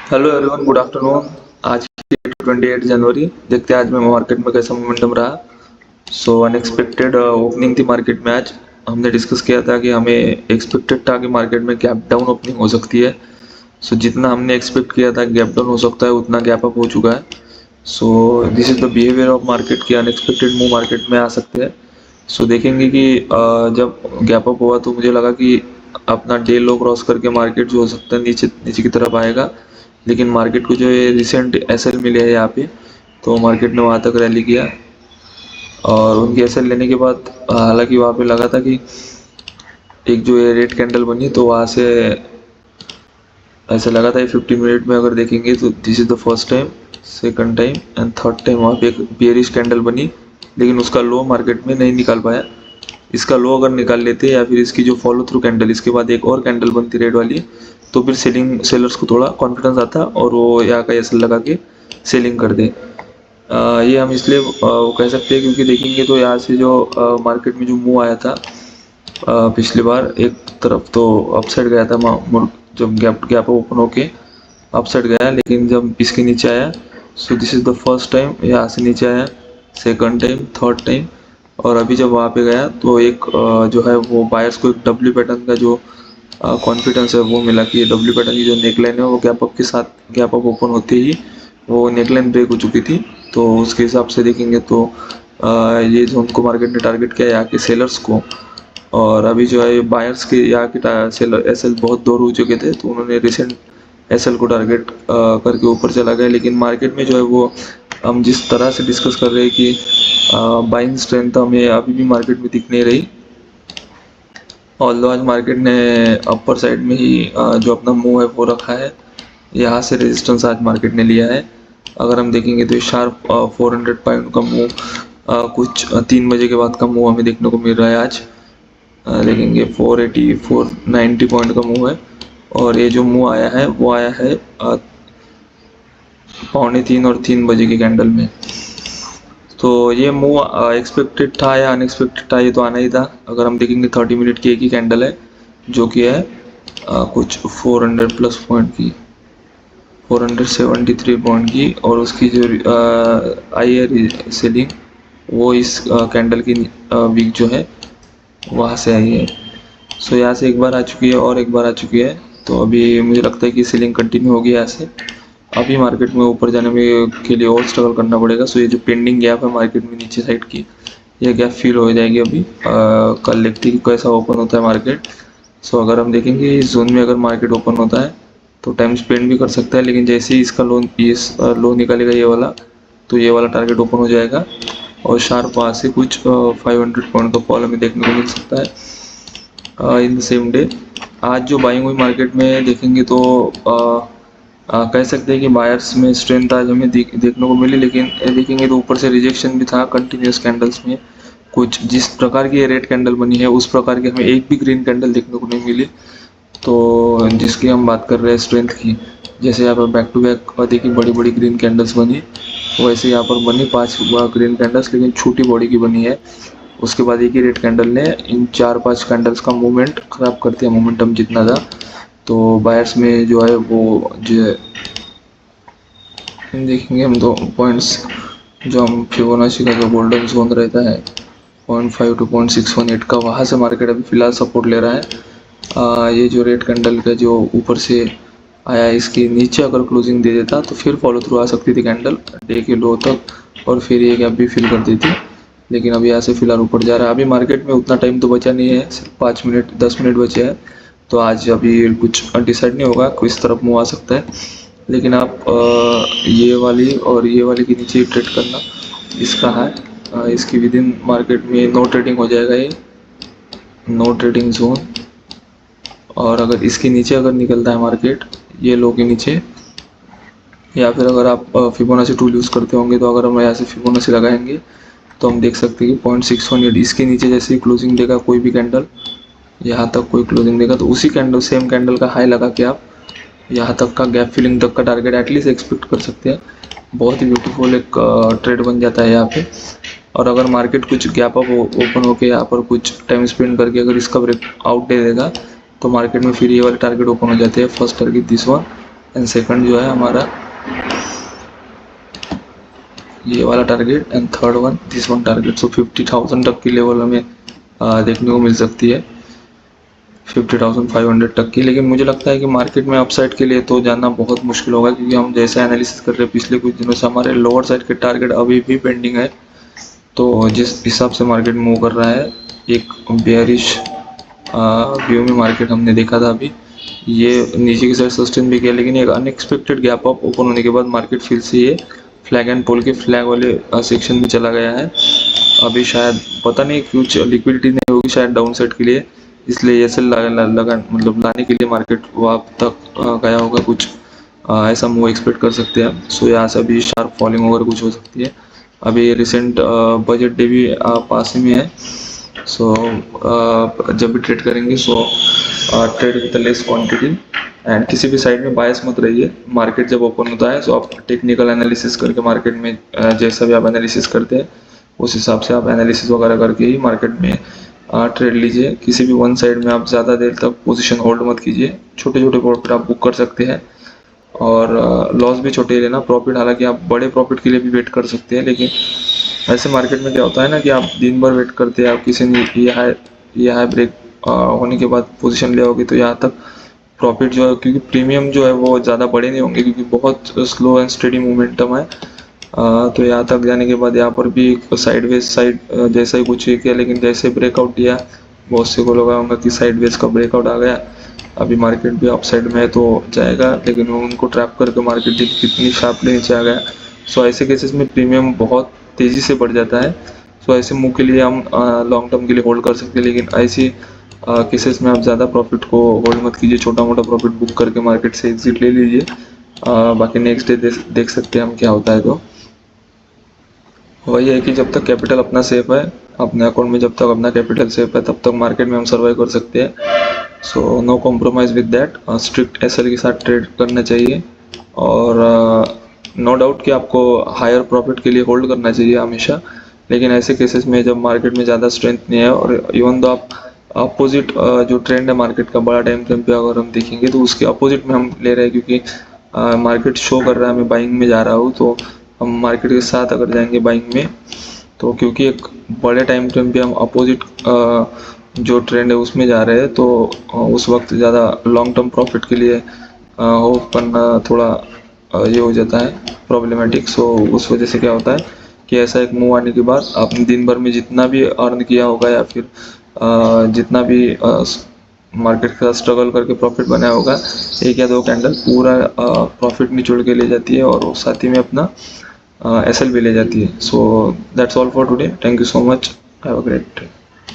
Hello everyone, good afternoon. आज की 28 जनवरी, देखते हैं आज में मार्केट में कैसा मोमेंटम रहा। सो अनएक्सपेक्टेड ओपनिंग थी मार्केट में आज। हमने डिस्कस किया था कि हमें एक्सपेक्टेड था कि मार्केट में गैप डाउन ओपनिंग हो सकती है। सो जितना हमने एक्सपेक्ट किया था गैप डाउन हो सकता है, उतना गैप अप हो चुका है। So this is the behaviour of market की, अनएक्सपेक्टेड मूव मार्केट में आ सकते हैं। सो देखेंगे कि जब गैप अप हुआ तो मुझे लगा कि अपना डे लो क्रॉस करके मार्केट जो हो सकता है नीचे नीचे की तरफ आएगा। लेकिन मार्केट को जो ये रिसेंट एसएल मिले हैं यहाँ पे, तो मार्केट ने वहाँ तक रैली किया। और उनकी एसएल लेने के बाद हालांकि वहाँ पे लगा था कि एक जो ये रेड कैंडल बनी, तो वहाँ से ऐसा लगा था 15 मिनट में अगर देखेंगे तो this is the first time, second time and third time वहाँ पे एक बेयरिश कैंडल बनी। लेकिन उसका लो मार्केट में नहीं निकाल पाया। इसका लो अगर निकाल लेते या फिर इसकी जो फॉलो थ्रू कैंडल, इसके बाद एक और कैंडल बनती रेड वाली, तो फिर सेलिंग सेलर्स को थोड़ा कॉन्फिडेंस आता और वो यहाँ का एसएल लगा के सेलिंग कर दे। ये हम इसलिए कह सकते हैं क्योंकि देखेंगे तो यहाँ से जो मार्केट में जो मूव आया था पिछली बार, एक तरफ तो अपसाइड गया था जब गैप गैप ओपन होके अपसाइड गया। लेकिन जब इसके नीचे आया, so this is the first time यहाँ से नीचे आया, सेकंड टाइम, थर्ड टाइम। और अभी जब वहाँ पे गया तो एक जो है वो बायर्स को एक डब्ल्यू पैटर्न का जो कॉन्फिडेंस है वो मिला कि डब्ल्यू पैटर्न की जो नेकलाइन है वो गैप अप के साथ गैप अप ओपन होते ही वो नेकलाइन ब्रेक हो चुकी थी। तो उसके हिसाब से देखेंगे तो ये जो उनको मार्केट ने टारगेट किया यहाँ के सेलर्स को। और अभी जो है बायर्स के यहाँ के सेलर एसएल बहुत दूर हो चुके थे, तो उन्होंने रिसेंट एसएल को टारगेट करके ऊपर चला गया। लेकिन मार्केट में जो है वो हम जिस तरह से डिस्कस कर रहे हैं कि बाइंग स्ट्रेंथ हमें अभी भी मार्केट में दिख नहीं रही। ऑल्दो आज मार्केट ने अपर साइड में ही जो अपना मूव है वो रखा है। यहाँ से रेजिस्टेंस आज मार्केट ने लिया है। अगर हम देखेंगे तो शार्प 400 पॉइंट का मूव कुछ 3 बजे के बाद का मूव हमें देखने को मिल रहा है आज। देखेंगे 480 490 पॉइंट का मूव है। और ये जो मूव आया है वो आया है 2:45 और 3 बजे के कैंडल में। तो ये मूव एक्सपेक्टेड था या अनएक्सपेक्टेड था, ये तो आना ही था। अगर हम देखेंगे 30 मिनट की एक ही कैंडल है जो कि है कुछ 400 प्लस पॉइंट की, 473 पॉइंट की। और उसकी जो आई है सेलिंग, वो इस कैंडल की वीक जो है वहाँ से आई है। सो यहाँ से एक बार आ चुकी है और एक बार आ चुकी है। तो अभी मुझे लगता है कि सेलिंग कंटिन्यू होगी यहाँ से। अभी मार्केट में ऊपर जाने में के लिए और स्ट्रगल करना पड़ेगा। सो ये जो पेंडिंग गैप है मार्केट में नीचे साइड की, ये गैप फिल हो जाएगी अभी। कल देखते हैं कि कैसा ओपन होता है मार्केट। सो अगर हम देखेंगे इस जोन में अगर मार्केट ओपन होता है तो टाइम स्पेंड भी कर सकता है। लेकिन जैसे ही इसका लोन इस लो निकालेगा ये वाला, तो ये वाला टारगेट ओपन हो जाएगा और शार्प वहाँ से कुछ 500 पॉइंट का फॉल हमें देखने को मिल सकता है इन द सेम डे। आज जो बाइंग हुई मार्केट में देखेंगे तो कह सकते हैं कि बायर्स में स्ट्रेंथ आज हमें देखने को मिली। लेकिन देखेंगे तो ऊपर से रिजेक्शन भी था कंटिन्यूस कैंडल्स में। कुछ जिस प्रकार की ये रेड कैंडल बनी है उस प्रकार की हमें एक भी ग्रीन कैंडल देखने को नहीं मिली। तो जिसकी हम बात कर रहे हैं स्ट्रेंथ की, जैसे यहाँ पर बैक टू बैक देखिए बड़ी बड़ी ग्रीन कैंडल्स बनी, वैसे यहाँ पर बनी 5 ग्रीन कैंडल्स, लेकिन छोटी बॉडी की बनी है। उसके बाद एक ही रेड कैंडल ने इन 4-5 कैंडल्स का मूवमेंट खराब करते हैं, मोमेंटम जितना था। तो बायर्स में जो है वो जो देखेंगे हम दो पॉइंट्स, जो हम फिबोनाची का जो गोल्डन जोन रहता है 0.5 टू 0.618 का, वहाँ से मार्केट अभी फिलहाल सपोर्ट ले रहा है। ये जो रेड कैंडल का जो ऊपर से आया, इसके नीचे अगर क्लोजिंग दे देता तो फिर फॉलो थ्रू आ सकती थी कैंडल डे के लो तक और फिर ये गैप भी फिल कर देती। लेकिन अभी यहाँ से फिलहाल ऊपर जा रहा है। अभी मार्केट में उतना टाइम तो बचा नहीं है, सिर्फ 5 मिनट 10 मिनट बचे हैं। तो आज अभी कुछ डिसाइड नहीं होगा किस तरफ मुँह आ सकता है। लेकिन आप ये वाली और ये वाली के नीचे ट्रेड करना इसका है। इसकी विद इन मार्केट में नो ट्रेडिंग हो जाएगा, ये नो ट्रेडिंग जोन। और अगर इसके नीचे अगर निकलता है मार्केट ये लो के नीचे, या फिर अगर आप फिबोनाची टूल यूज़ करते होंगे, तो अगर हम यहाँ से फिबोनाची लगाएंगे तो हम देख सकते हैं कि 0.618 इसके नीचे जैसे ही क्लोजिंग देगा कोई भी कैंडल, यहाँ तक कोई क्लोजिंग देगा, तो उसी कैंडल सेम कैंडल का हाई लगा के आप यहाँ तक का गैप फिलिंग तक का टारगेट एटलीस्ट एक्सपेक्ट कर सकते हैं। बहुत ही ब्यूटीफुल एक ट्रेड बन जाता है यहाँ पे। और अगर मार्केट कुछ गैप अप ओपन होके यहाँ पर कुछ टाइम स्पेंड करके अगर इसका ब्रेक आउट दे देगा, तो मार्केट में फिर ये वाले टारगेट ओपन हो जाते हैं। First target this one and second जो है हमारा ये वाला target and third one this one target. So 50,000 तक की लेवल हमें देखने को मिल सकती है, 50,500 तक की। लेकिन मुझे लगता है कि मार्केट में अपसाइड के लिए तो जाना बहुत मुश्किल होगा, क्योंकि हम जैसे एनालिसिस कर रहे हैं पिछले कुछ दिनों से हमारे लोअर साइड के टारगेट अभी भी पेंडिंग है। तो जिस हिसाब से मार्केट मूव कर रहा है, एक बेयरिश व्यू में मार्केट हमने देखा था अभी, ये नीचे की साइड सस्टेन भी किया, लेकिन एक अनएक्सपेक्टेड गैप अप ओपन होने के बाद मार्केट फिर से ये फ्लैग एंड पोल के फ्लैग वाले सेक्शन में चला गया है। अभी शायद पता नहीं कुछ लिक्विडिटी नहीं होगी शायद डाउन साइड के लिए, इसलिए ऐसे लगा मतलब लाने के लिए मार्केट वहाँ तक गया होगा कुछ, ऐसा मूव एक्सपेक्ट कर सकते हैं। सो यहाँ से अभी शार्प फॉलिंग वगैरह कुछ हो सकती है। अभी रिसेंट बजट डे भी पास ही में है। सो जब भी ट्रेड करेंगे so trade with less quantity and किसी भी साइड में बायस मत रहिए। मार्केट जब ओपन होता है सो आप टेक्निकल एनालिसिस करके मार्केट में जैसा भी आप एनालिसिस करते हैं उस हिसाब से आप एनालिसिस वगैरह करके ही मार्केट में ट्रेड लीजिए। किसी भी वन साइड में आप ज़्यादा देर तक पोजीशन होल्ड मत कीजिए। छोटे छोटे प्रॉफिट आप बुक कर सकते हैं और लॉस भी छोटे लेना। प्रॉफिट हालांकि आप बड़े प्रॉफिट के लिए भी वेट कर सकते हैं, लेकिन ऐसे मार्केट में क्या होता है ना कि आप दिन भर वेट करते हैं, आप किसी ने ये हाई ब्रेक होने के बाद पोजीशन ले आओगे तो यहाँ तक प्रॉफिट जो है, क्योंकि प्रीमियम जो है वो ज़्यादा बड़े नहीं होंगे क्योंकि बहुत स्लो एंड स्टेडी मोमेंटम है। तो यहाँ तक जाने के बाद यहाँ पर भी साइडवेज साइड जैसा ही कुछ किया, लेकिन जैसे ब्रेकआउट दिया बहुत से को लगा होगा कि साइडवेज का ब्रेकआउट आ गया, अभी मार्केट भी अपसाइड में है तो जाएगा, लेकिन उनको ट्रैप करके मार्केट कितनी शार्पली नीचे आ गया। सो ऐसे केसेस में प्रीमियम बहुत तेज़ी से बढ़ जाता है। सो ऐसे मूव के लिए हम लॉन्ग टर्म के लिए होल्ड कर सकते हैं, लेकिन ऐसी केसेस में आप ज़्यादा प्रॉफिट को होल्ड मत कीजिए, छोटा मोटा प्रॉफिट बुक करके मार्केट से एग्जिट ले लीजिए। बाकी नेक्स्ट डे देख सकते हैं हम क्या होता है। तो वही है कि जब तक कैपिटल अपना सेफ है, अपने अकाउंट में जब तक अपना कैपिटल सेफ है तब तक मार्केट में हम सर्वाइव कर सकते हैं। So no compromise with that, strict SL के साथ ट्रेड करना चाहिए और नो डाउट कि आपको हायर प्रॉफिट के लिए होल्ड करना चाहिए हमेशा। लेकिन ऐसे केसेस में जब मार्केट में ज़्यादा स्ट्रेंथ नहीं है और इवन दो आप अपोजिट जो ट्रेंड है मार्केट का बड़ा टाइम फ्रेम पे अगर हम देखेंगे तो उसके अपोजिट में हम ले रहे हैं, क्योंकि मार्केट शो कर रहा है मैं बाइंग में जा रहा हूँ, तो हम मार्केट के साथ अगर जाएंगे बाइंग में तो क्योंकि एक बड़े टाइम फ्रेम पे हम अपोजिट जो ट्रेंड है उसमें जा रहे हैं, तो उस वक्त ज़्यादा लॉन्ग टर्म प्रॉफिट के लिए होप करना थोड़ा ये हो जाता है प्रॉब्लमेटिक। सो उस वजह से क्या होता है कि ऐसा एक मूव आने के बाद आपने दिन भर में जितना भी अर्न किया होगा या फिर जितना भी मार्केट का स्ट्रगल करके प्रॉफिट बनाया होगा, एक या दो कैंडल पूरा प्रॉफिट निचोड़ के ले जाती है और साथ ही में अपना एसएल भी ले जाती है। So that's all for today, thank you so much, have a great day.